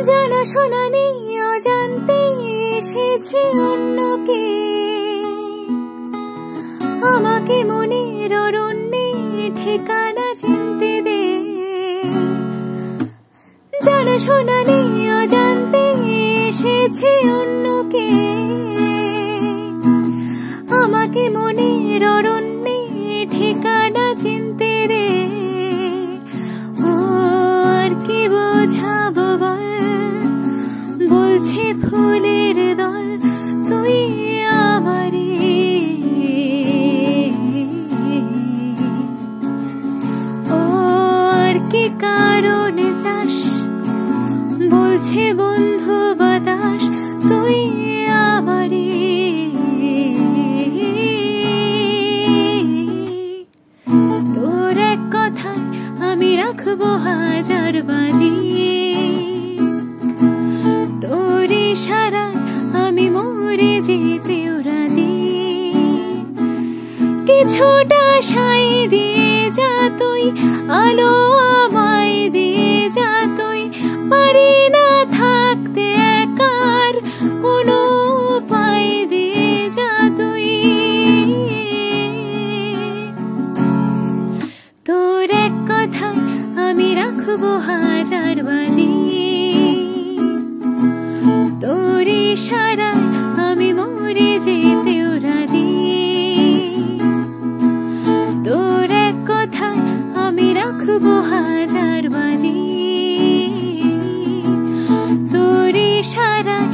জানা শোনা নেই অজান্তে এসেছে অন্যকে আমাকে মনের অরণ্যে ঠিকানা চিনতে দে। জানা শোনা নেই অজান্তে এসেছে অন্যকে আমাকে মনের অরণ্যে ঠিকানা চিনতে দে। আর কি বোঝাবো বল, বলছে ফুলের দল তুই আমারে। আর কি কারণে চাস, বলছে বন্ধু বাতাস তুই আমারে। তোর এক কথায় আমি রাখবো হাজার বাজি, তোর ইশারায় আমি মরে যেতেও রাজি। কিছুটা সাই দিয়ে যা তুই, আলো আমায় দিয়ে যা তুই। পারি না থাকতে একার কোনো উপায় দিয়ে যা তুই। তোর এক কথায় আমি রাখবো হাজার বাজি, তোর ইশারায় আমি মরে যেতেও রাজি। তোর এক কথায় আমি রাখবো হাজার বাজি, তোর ইশারায়